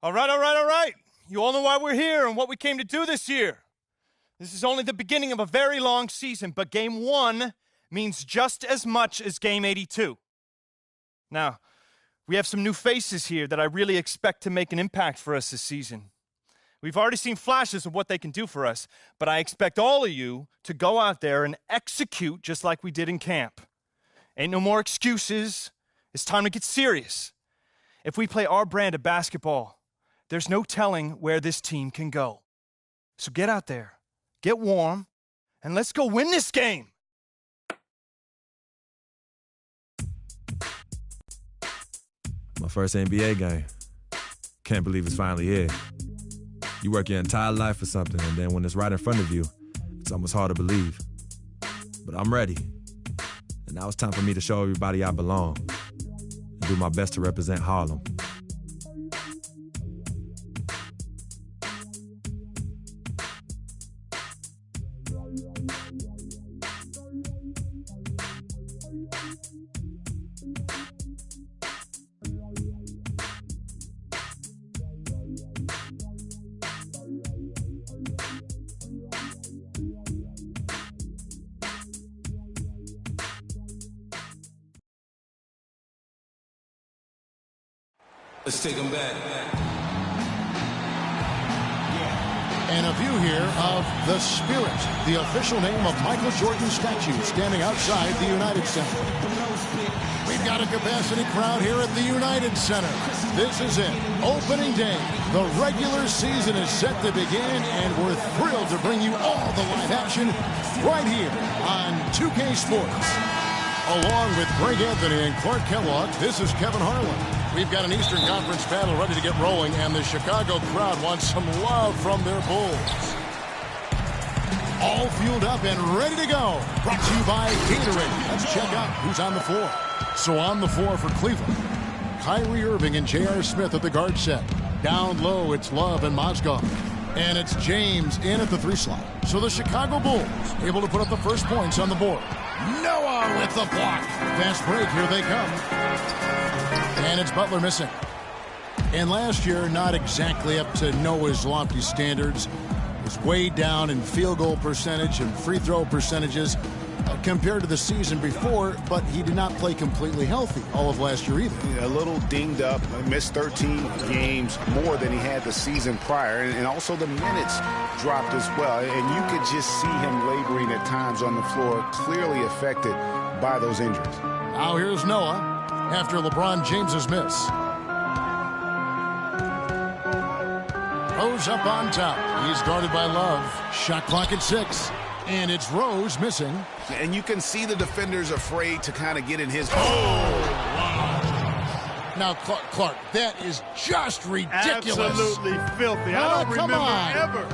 All right. You all know why we're here and what we came to do this year. This is only the beginning of a very long season, but Game 1 means just as much as Game 82. Now, we have some new faces here that I really expect to make an impact for us this season. We've already seen flashes of what they can do for us, but I expect all of you to go out there and execute just like we did in camp. Ain't no more excuses. It's time to get serious. If we play our brand of basketball, there's no telling where this team can go. So get out there, get warm, and let's go win this game. My first NBA game. Can't believe it's finally here. You work your entire life for something, and then when it's right in front of you, it's almost hard to believe. But I'm ready. And now it's time for me to show everybody I belong and do my best to represent Harlem. Let's take them back. And a view here of the Spirit, the official name of Michael Jordan's statue standing outside the United Center. We've got a capacity crowd here at the United Center. This is it, opening day. The regular season is set to begin, and we're thrilled to bring you all the live action right here on 2K Sports. Along with Greg Anthony and Clark Kellogg, this is Kevin Harlan. We've got an Eastern Conference battle ready to get rolling, and the Chicago crowd wants some love from their Bulls. All fueled up and ready to go. Brought to you by Gatorade. Let's check out who's on the floor. So on the floor for Cleveland, Kyrie Irving and J.R. Smith at the guard set. Down low, it's Love and Mozgov. And it's James in at the three slot. So the Chicago Bulls able to put up the first points on the board. Noah with the block. Fast break, here they come. And it's Butler missing. And last year, not exactly up to Noah's lofty standards. Was way down in field goal percentage and free throw percentages compared to the season before, but he did not play completely healthy all of last year either. Yeah, a little dinged up, missed 13 games more than he had the season prior, and also the minutes dropped as well. And you could just see him laboring at times on the floor, clearly affected by those injuries. Now here's Noah after LeBron James's miss. Rose up on top. He's guarded by Love. Shot clock at 6. And it's Rose missing. And you can see the defenders afraid to kind of get in his... Wow. Now, Clark, that is just ridiculous. Absolutely filthy. I don't remember ever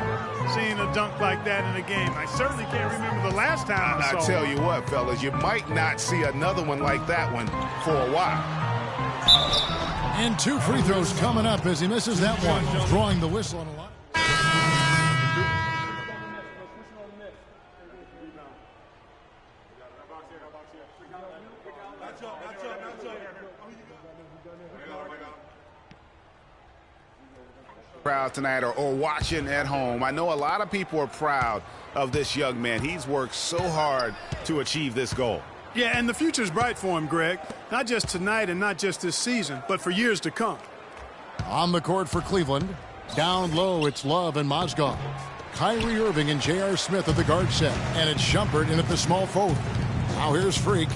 seeing a dunk like that in a game. I certainly can't remember the last time I saw it. I tell you what, fellas, you might not see another one like that one for a while. And 2 free throws coming up as he misses that one, drawing the whistle on a lot. Proud tonight or watching at home. I know a lot of people are proud of this young man. He's worked so hard to achieve this goal. Yeah, and the future's bright for him, Greg. Not just tonight and not just this season, but for years to come. On the court for Cleveland. Down low, it's Love and Mozgov. Kyrie Irving and J.R. Smith at the guard set. And it's Shumpert in at the small forward. Now here's Freak,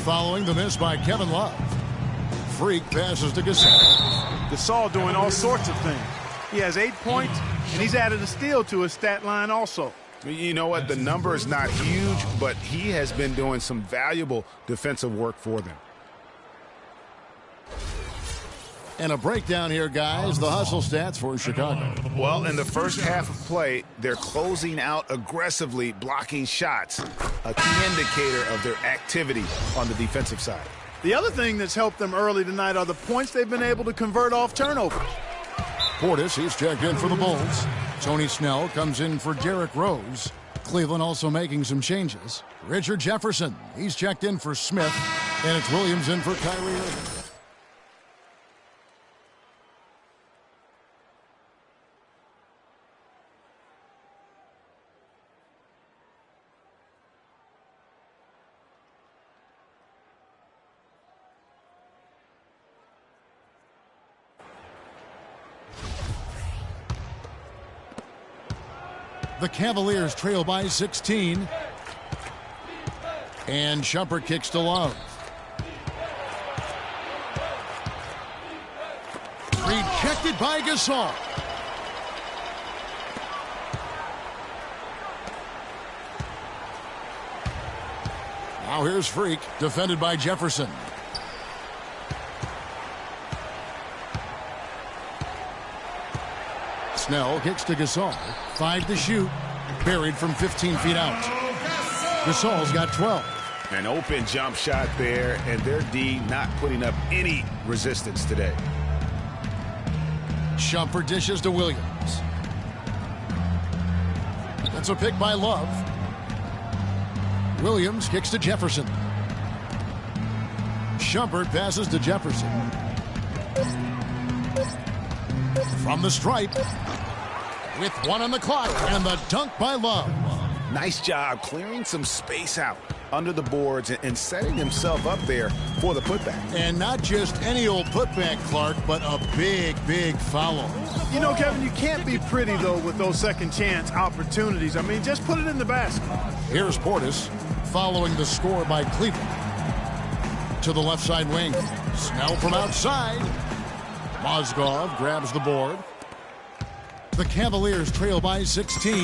following the miss by Kevin Love. Freak passes to Gasol. Gasol doing all sorts of things. He has 8 points, and he's added a steal to his stat line also. You know what? The number is not huge, but he has been doing some valuable defensive work for them. And a breakdown here, guys. The hustle stats for Chicago. Well, in the first half of play, they're closing out aggressively, blocking shots, a key indicator of their activity on the defensive side. The other thing that's helped them early tonight are the points they've been able to convert off turnovers. Portis, he's checked in for the Bulls. Tony Snell comes in for Derrick Rose. Cleveland also making some changes. Richard Jefferson, he's checked in for Smith. And it's Williams in for Kyrie Irving. The Cavaliers trail by 16. And Shumpert kicks to Love. Rejected by Gasol. Now here's Freak, defended by Jefferson. Snell kicks to Gasol. 5 to shoot. Buried from 15 feet out. Gasol's got 12. An open jump shot there, and their D not putting up any resistance today. Shumpert dishes to Williams. That's a pick by Love. Williams kicks to Jefferson. Shumpert passes to Jefferson. From the stripe. With 1 on the clock, and the dunk by Love. Nice job clearing some space out under the boards and setting himself up there for the putback. And not just any old putback, Clark, but a big, big foul. You know, Kevin, you can't be pretty, though, with those second chance opportunities. I mean, just put it in the basket. Here's Portis following the score by Cleveland. To the left side wing. Snell from outside. Mozgov grabs the board. The Cavaliers trail by 16.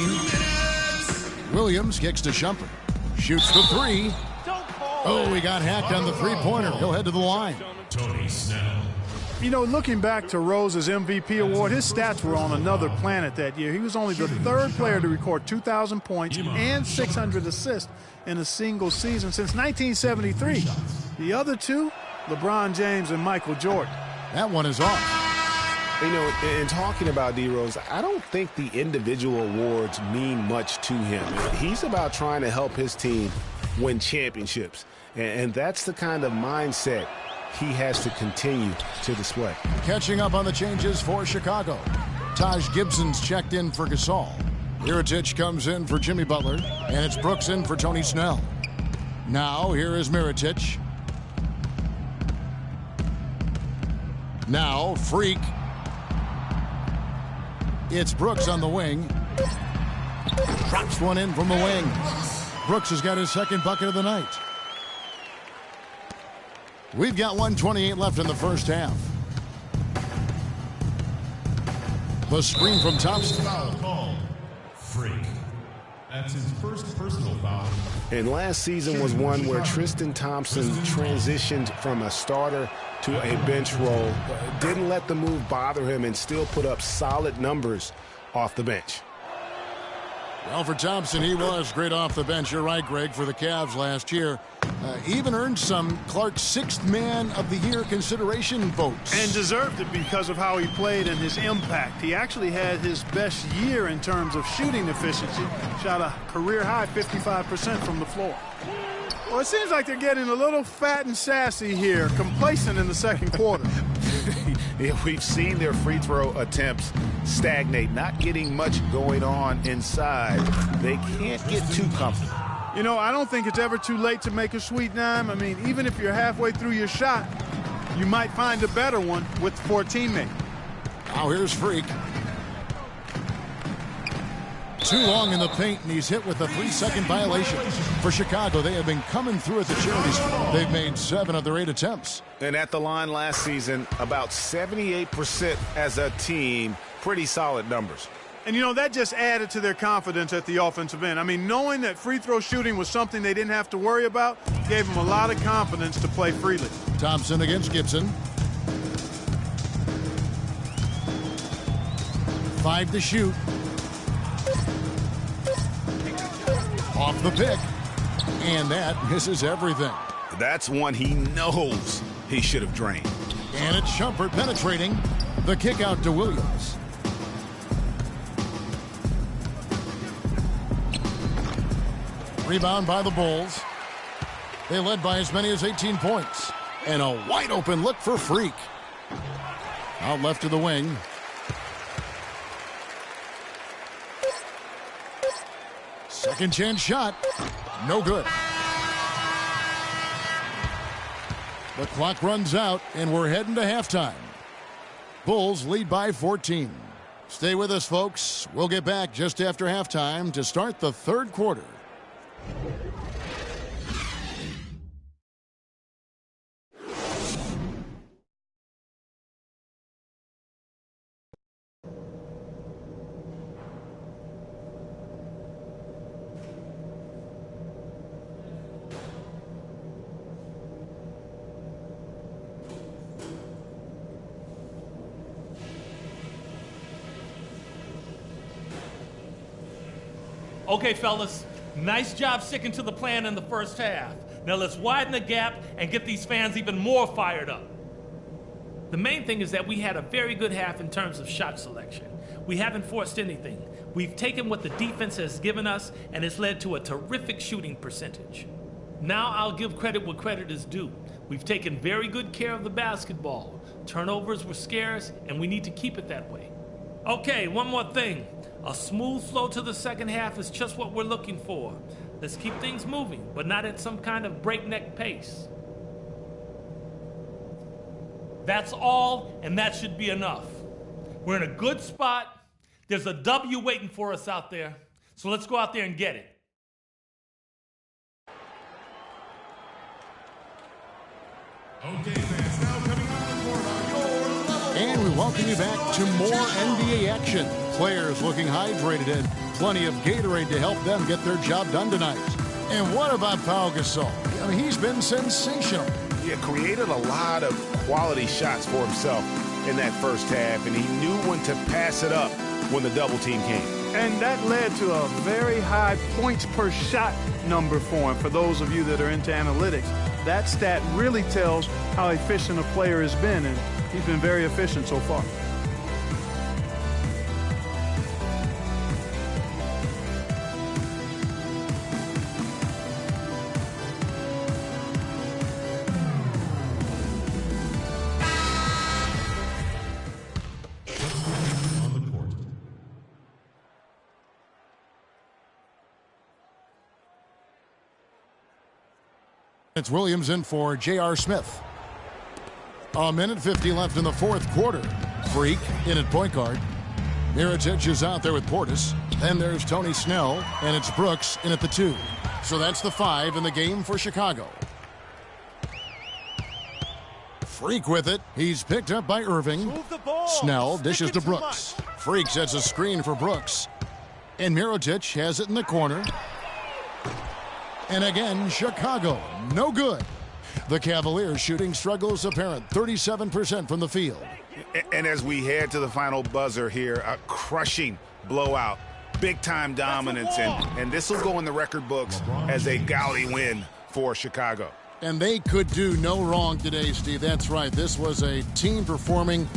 Williams kicks to Shumpert. Shoots the 3. Oh, he got hacked on the three-pointer. He'll head to the line. Tony Snell. You know, looking back to Rose's MVP award, his stats were on another planet that year. He was only the 3rd player to record 2,000 points and 600 assists in a single season since 1973. The other two, LeBron James and Michael Jordan. That one is off. You know, in talking about D. Rose, I don't think the individual awards mean much to him. He's about trying to help his team win championships. And that's the kind of mindset he has to continue to display. Catching up on the changes for Chicago. Taj Gibson's checked in for Gasol. Mirotic comes in for Jimmy Butler. And it's Brooks in for Tony Snell. Now, here is Mirotic. Now, Freak. It's Brooks on the wing. Drops one in from the wing. Brooks has got his 2nd bucket of the night. We've got 1:28 left in the first half. The screen from Thompson. Foul called. Freak. That's his first personal foul. And last season was one where Tristan Thompson transitioned from a starter to a bench role. Didn't let the move bother him and still put up solid numbers off the bench. Well, for Thompson, he was great off the bench. You're right, Greg, for the Cavs last year. Even earned some Clark's 6th Man of the Year consideration votes. And deserved it because of how he played and his impact. He actually had his best year in terms of shooting efficiency. Shot a career-high 55% from the floor. Well, it seems like they're getting a little fat and sassy here, complacent in the second quarter. We've seen their free throw attempts stagnate, not getting much going on inside. They can't get too comfortable. You know, I don't think it's ever too late to make a sweet dime. I mean, even if you're halfway through your shot, you might find a better one for a teammate. Now here's Freak. Too long in the paint, and he's hit with a 3-second violation. For Chicago, they have been coming through at the charities. They've made 7 of their 8 attempts. And at the line last season, about 78% as a team. Pretty solid numbers. And, you know, that just added to their confidence at the offensive end. I mean, knowing that free throw shooting was something they didn't have to worry about gave them a lot of confidence to play freely. Thompson against Gibson. 5 to shoot. Off the pick. And that misses everything. That's one he knows he should have drained. And it's Shumpert penetrating. The kick out to Williams. Rebound by the Bulls. They led by as many as 18 points. And a wide open look for Freak. Out left to the wing. Second chance shot. No good. The clock runs out, and we're heading to halftime. Bulls lead by 14. Stay with us, folks. We'll get back just after halftime to start the third quarter. Okay, fellas, nice job sticking to the plan in the first half. Now let's widen the gap and get these fans even more fired up. The main thing is that we had a very good half in terms of shot selection. We haven't forced anything. We've taken what the defense has given us, and it's led to a terrific shooting percentage. Now I'll give credit where credit is due. We've taken very good care of the basketball. Turnovers were scarce, and we need to keep it that way. Okay, one more thing. A smooth flow to the second half is just what we're looking for. Let's keep things moving, but not at some kind of breakneck pace. That's all, and that should be enough. We're in a good spot. There's a W waiting for us out there. So let's go out there and get it. Okay, fans, now coming on the court are your level. And we welcome you back to more NBA action. Players looking hydrated and plenty of Gatorade to help them get their job done tonight. And what about Pau Gasol? I mean, he's been sensational. Yeah, created a lot of quality shots for himself in that first half, and he knew when to pass it up when the double team came. And that led to a very high points per shot number for him. For those of you that are into analytics, that stat really tells how efficient a player has been, and he's been very efficient so far. On the court. It's Williams in for J.R. Smith. A minute 50 left in the fourth quarter. Freak in at point guard. Mirotic is out there with Portis. Then there's Tony Snell, and it's Brooks in at the 2. So that's the 5 in the game for Chicago. Freak with it. He's picked up by Irving. Move the ball. Snell dishes Stick to it too Brooks. much. Freak sets a screen for Brooks. And Mirotic has it in the corner. And again, Chicago, no good. The Cavaliers shooting struggles apparent, 37% from the field. And as we head to the final buzzer here, a crushing blowout, big-time dominance, and this will go in the record books as a gaudy win for Chicago. And they could do no wrong today, Steve. That's right. This was a team performing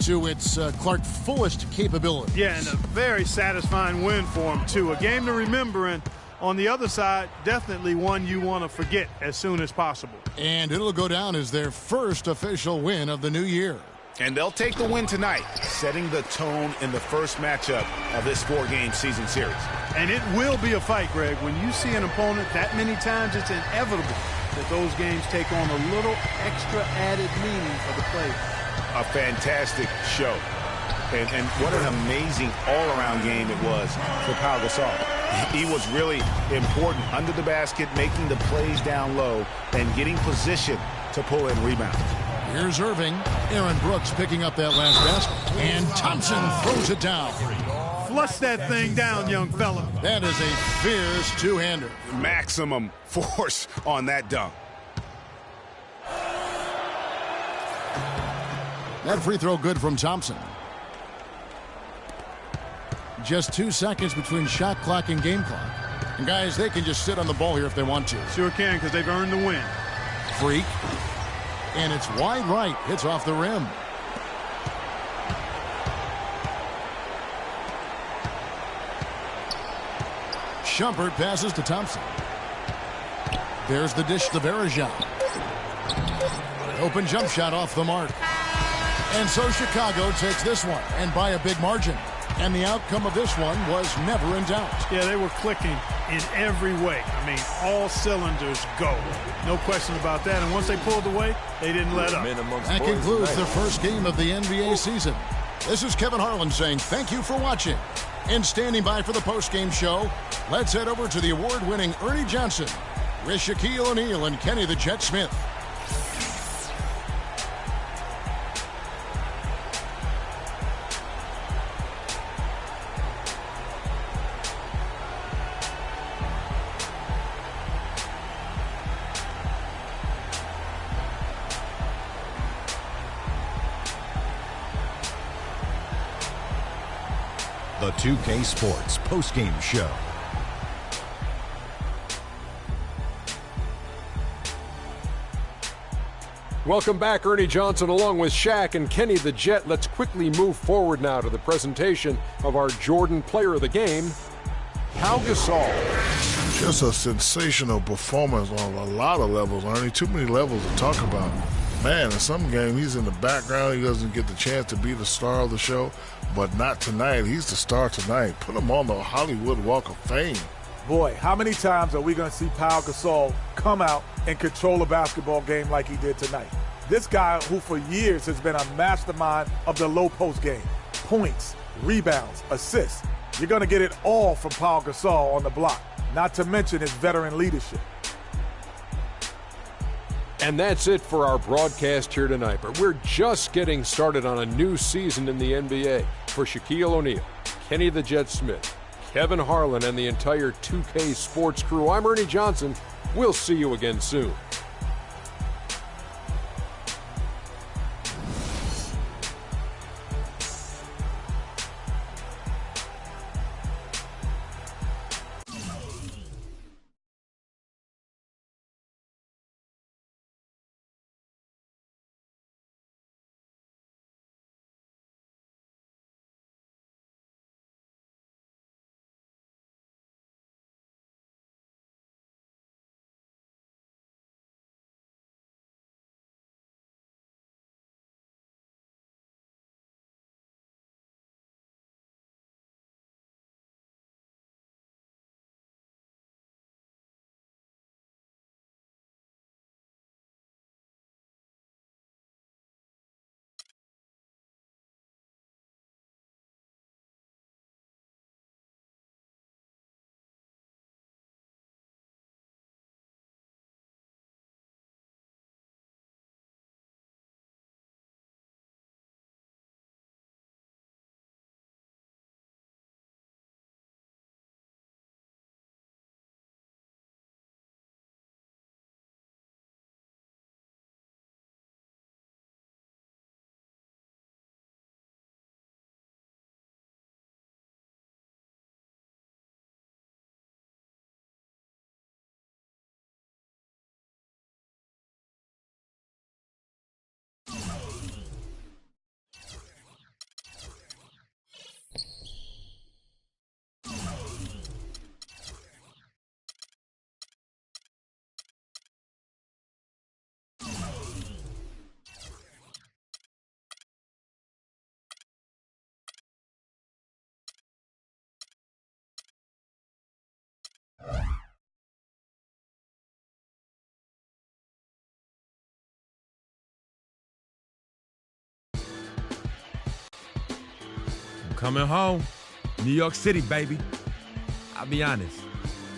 to its Clark fullest capability. Yeah, and a very satisfying win for him, too. A game to remember, and on the other side, definitely one you want to forget as soon as possible. And it'll go down as their first official win of the new year. And they'll take the win tonight, setting the tone in the first matchup of this 4-game season series. And it will be a fight, Greg. When you see an opponent that many times, it's inevitable that those games take on a little extra added meaning for the players. A fantastic show. And what an amazing all-around game it was for Pau Gasol. He was really important under the basket, making the plays down low and getting position to pull in rebounds. Here's Irving. Aaron Brooks picking up that last basket. And Thompson throws it down. Flush that thing down, young fella. That is a fierce two-hander. Maximum force on that dunk. That free throw good from Thompson. Just 2 seconds between shot clock and game clock. And guys, they can just sit on the ball here if they want to. Sure can, because they've earned the win. Freak. And it's wide right. Hits off the rim. Shumpert passes to Thompson. There's the dish to Varejao. Open jump shot off the mark. And so Chicago takes this one, and by a big margin. And the outcome of this one was never in doubt. Yeah, they were clicking in every way. I mean, all cylinders go. No question about that. And once they pulled away, they didn't let up. That concludes the first game of the NBA season. This is Kevin Harlan saying thank you for watching. And standing by for the postgame show, let's head over to the award-winning Ernie Johnson with Shaquille O'Neal and Kenny the Jet Smith. The 2K Sports postgame show. Welcome back, Ernie Johnson along with Shaq and Kenny the Jet. Let's quickly move forward now to the presentation of our Jordan Player of the Game, Pau Gasol. Just a sensational performance on a lot of levels, Ernie. Too many levels to talk about. Man, in some game, he's in the background. He doesn't get the chance to be the star of the show, but not tonight. He's the star tonight. Put him on the Hollywood Walk of Fame. Boy, how many times are we going to see Pau Gasol come out and control a basketball game like he did tonight? This guy who for years has been a mastermind of the low post game. Points, rebounds, assists. You're going to get it all from Pau Gasol on the block, not to mention his veteran leadership. And that's it for our broadcast here tonight. But we're just getting started on a new season in the NBA. For Shaquille O'Neal, Kenny the Jet Smith, Kevin Harlan, and the entire 2K Sports crew, I'm Ernie Johnson. We'll see you again soon. Coming home. New York City, baby. I'll be honest,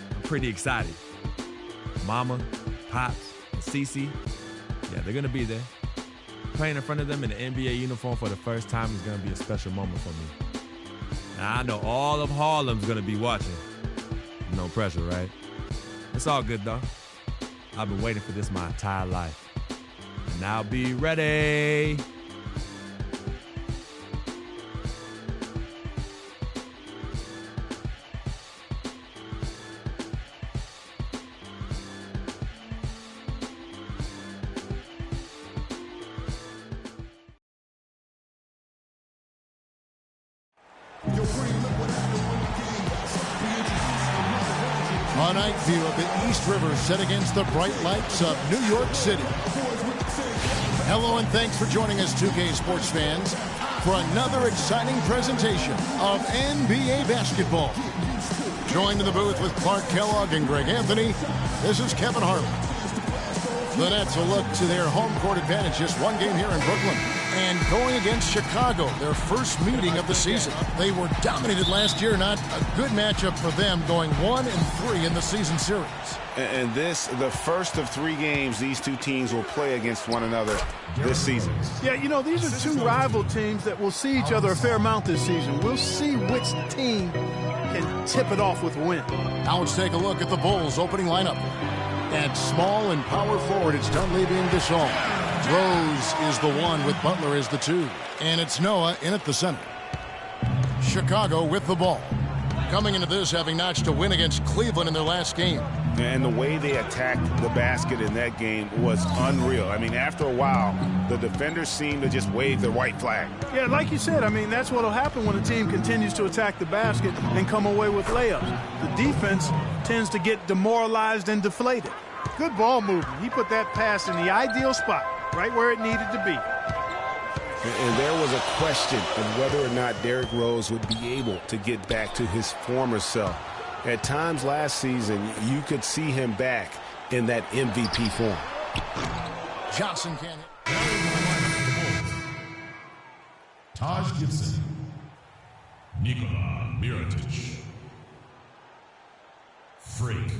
I'm pretty excited. Mama, Pops, and Cece, yeah, they're gonna be there. Playing in front of them in the NBA uniform for the first time is gonna be a special moment for me. Now, I know all of Harlem's gonna be watching. No pressure, right? It's all good, though. I've been waiting for this my entire life. And I'll be ready. A night view of the East River set against the bright lights of New York City. Hello and thanks for joining us, 2K Sports fans, for another exciting presentation of NBA basketball. Joined in the booth with Clark Kellogg and Greg Anthony, this is Kevin Harlan. The Nets will look to their home court advantage. Just one game here in Brooklyn. And going against Chicago, their first meeting of the season. They were dominated last year. Not a good matchup for them, going 1-3 in the season series. And this, the first of 3 games these two teams will play against one another this season. Yeah, you know, these are two rival teams that will see each other a fair amount this season. We'll see which team can tip it off with a win. Now let's take a look at the Bulls' opening lineup. At small and power forward, it's Livin Da Dream. Rose is the 1 with Butler as the 2. And it's Noah in at the center. Chicago with the ball. Coming into this, having notched a win against Cleveland in their last game. And the way they attacked the basket in that game was unreal. I mean, after a while, the defenders seemed to just wave the white flag. Yeah, like you said, I mean, that's what will happen when a team continues to attack the basket and come away with layups. The defense tends to get demoralized and deflated. Good ball movement. He put that pass in the ideal spot, right where it needed to be. And there was a question of whether or not Derrick Rose would be able to get back to his former self. At times last season, you could see him back in that MVP form. Johnson can Taj Gibson, Nikola Mirotic, Freak.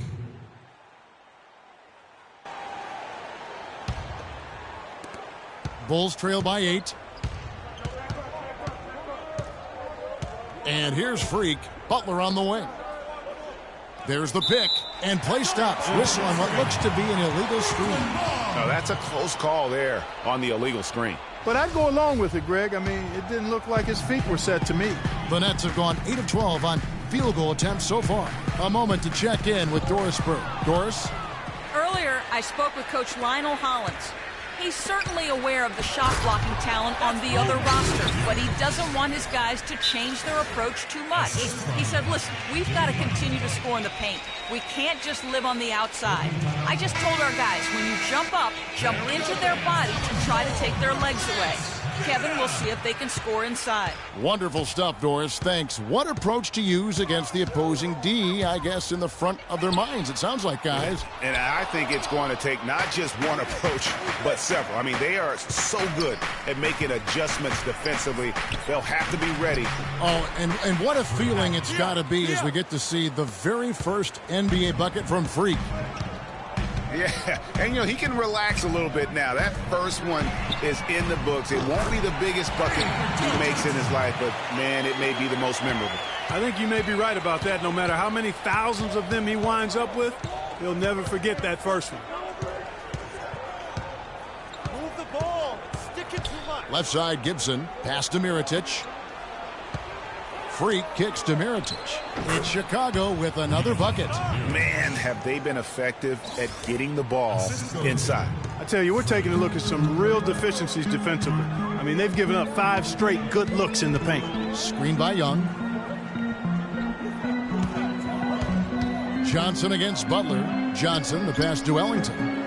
Bulls trail by 8. And here's Freak. Butler on the wing. There's the pick. And play stops. Whistle on what looks to be an illegal screen. No, that's a close call there on the illegal screen. But I'd go along with it, Greg. I mean, it didn't look like his feet were set to me. The Nets have gone 8 of 12 on field goal attempts so far. A moment to check in with Doris Burke. Doris? Earlier, I spoke with Coach Lionel Hollins. He's certainly aware of the shot-blocking talent on the other roster, but he doesn't want his guys to change their approach too much. He said, listen, we've got to continue to score in the paint. We can't just live on the outside. I just told our guys, when you jump up, jump into their body to try to take their legs away. Kevin will see if they can score inside. Wonderful stuff, Doris. Thanks. What approach to use against the opposing D, I guess, in the front of their minds, it sounds like, guys. And I think it's going to take not just one approach, but several. I mean, they are so good at making adjustments defensively. They'll have to be ready. Oh, and what a feeling it's got to be as we get to see the very first NBA bucket from Freak. Yeah, and, you know, he can relax a little bit now. That first one is in the books. It won't be the biggest bucket he makes in his life, but, man, it may be the most memorable. I think you may be right about that. No matter how many thousands of them he winds up with, he'll never forget that first one. Move the ball. Stick it too much. Left side, Gibson. Pass to Mirotic. Freak kicks to Mirotic. It's Chicago with another bucket. Man, have they been effective at getting the ball inside. I tell you, we're taking a look at some real deficiencies defensively. I mean, they've given up 5 straight good looks in the paint. Screen by Young. Johnson against Butler. Johnson, the pass to Ellington.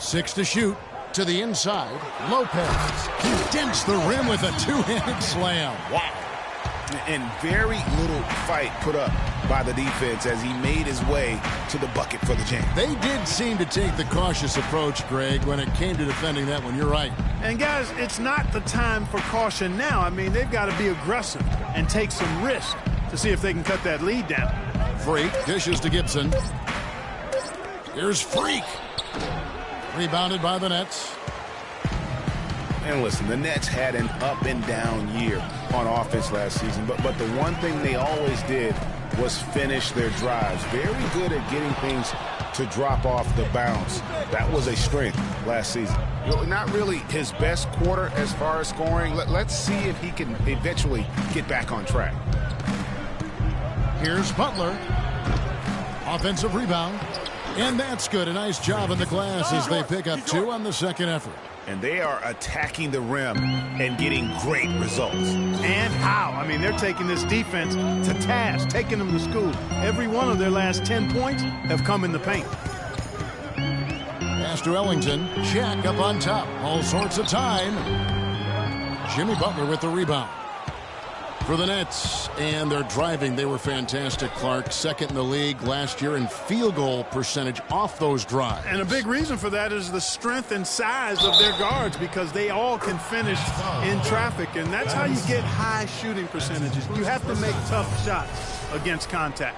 6 to shoot. To the inside. Lopez. He dents the rim with a 2-handed slam. Wow. And very little fight put up by the defense as he made his way to the bucket for the jam. They did seem to take the cautious approach, Greg, when it came to defending that one. You're right. And, guys, it's not the time for caution now. I mean, they've got to be aggressive and take some risk to see if they can cut that lead down. Freak dishes to Gibson. Here's Freak. Rebounded by the Nets. And listen, the Nets had an up and down year on offense last season, but the one thing they always did was finish their drives. Very good at getting things to drop off the bounce. That was a strength last season. You know, not really his best quarter as far as scoring. Let's see if he can eventually get back on track. Here's Butler. Offensive rebound. And that's good. A nice job in the glass as they pick up 2 on the second effort. And they are attacking the rim and getting great results. And how? I mean, they're taking this defense to task, taking them to school. Every one of their last 10 points have come in the paint. Pass to Ellington. Shaq up on top. All sorts of time. Jimmy Butler with the rebound. for the Nets. And they're driving. They were fantastic, Clark. Second in the league last year in field goal percentage off those drives. And a big reason for that is the strength and size of their guards, because they all can finish in traffic. And that's how you get high shooting percentages. You have to make tough shots against contact.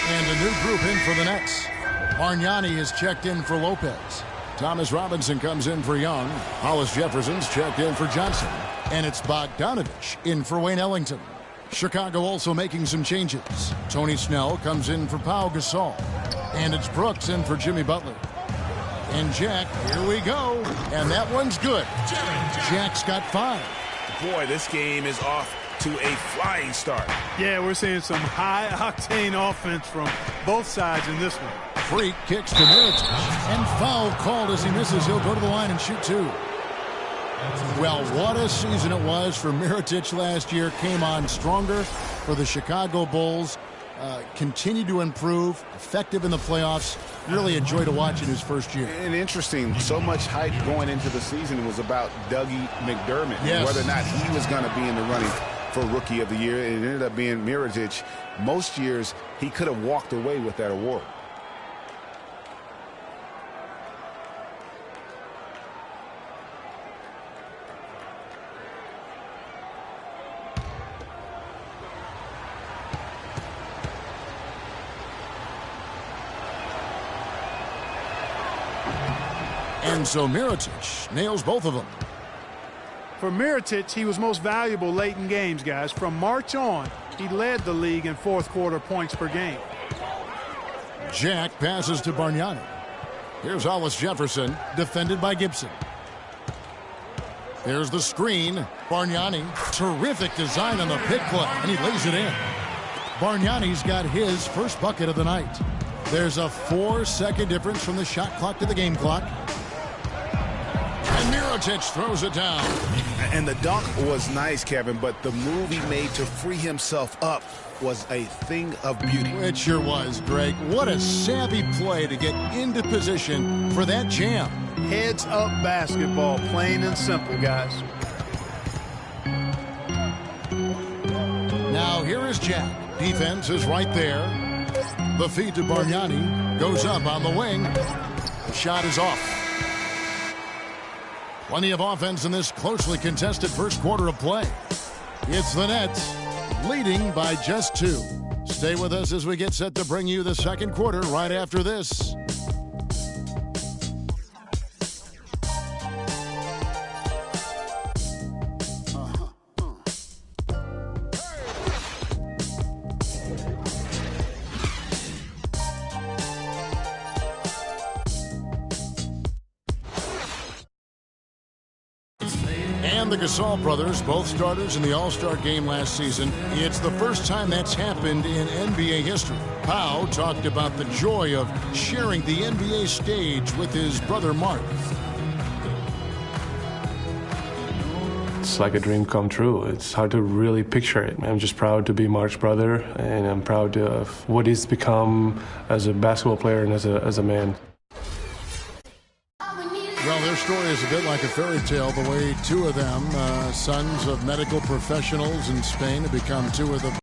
And a new group in for the Nets. Bargnani is checked in for Lopez. Thomas Robinson comes in for Young. Hollis Jefferson's checked in for Johnson. And it's Bogdanovich in for Wayne Ellington. Chicago also making some changes. Tony Snell comes in for Pau Gasol. And it's Brooks in for Jimmy Butler. And Jack, here we go. And that one's good. Jack's got 5. Boy, this game is off to a flying start. Yeah, we're seeing some high-octane offense from both sides in this one. Freak kicks to Middleton. And foul called as he misses. He'll go to the line and shoot 2. Well, what a season it was for Mirotic last year. Came on stronger for the Chicago Bulls. Continued to improve. Effective in the playoffs. Really enjoyed to watch in his first year. And interesting, so much hype going into the season was about Dougie McDermott. Yes. Whether or not he was going to be in the running for Rookie of the Year. It ended up being Mirotic. Most years, he could have walked away with that award. And so Mirotic nails both of them. For Mirotic, he was most valuable late in games, guys. From March on, he led the league in fourth quarter points per game. Jack passes to Bargnani. Here's Hollis Jefferson, defended by Gibson. There's the screen. Bargnani, terrific design on the pick play, and he lays it in. Bargnani's got his first bucket of the night. There's a 4-second difference from the shot clock to the game clock. And Mirotic throws it down. And the dunk was nice, Kevin, but the move he made to free himself up was a thing of beauty. It sure was, Greg. What a savvy play to get into position for that jam. Heads up basketball, plain and simple, guys. Now here is Jack. Defense is right there. The feed to Bargnani goes up on the wing. The shot is off. Plenty of offense in this closely contested first quarter of play. It's the Nets leading by just 2. Stay with us as we get set to bring you the second quarter right after this. And the Gasol brothers, both starters in the All-Star game last season. It's the first time that's happened in NBA history. Pau talked about the joy of sharing the NBA stage with his brother Mark. It's like a dream come true. It's hard to really picture it. I'm just proud to be Mark's brother, and I'm proud of what he's become as a basketball player and as a man. Well, their story is a bit like a fairy tale, the way 2 of them, sons of medical professionals in Spain, have become 2 of the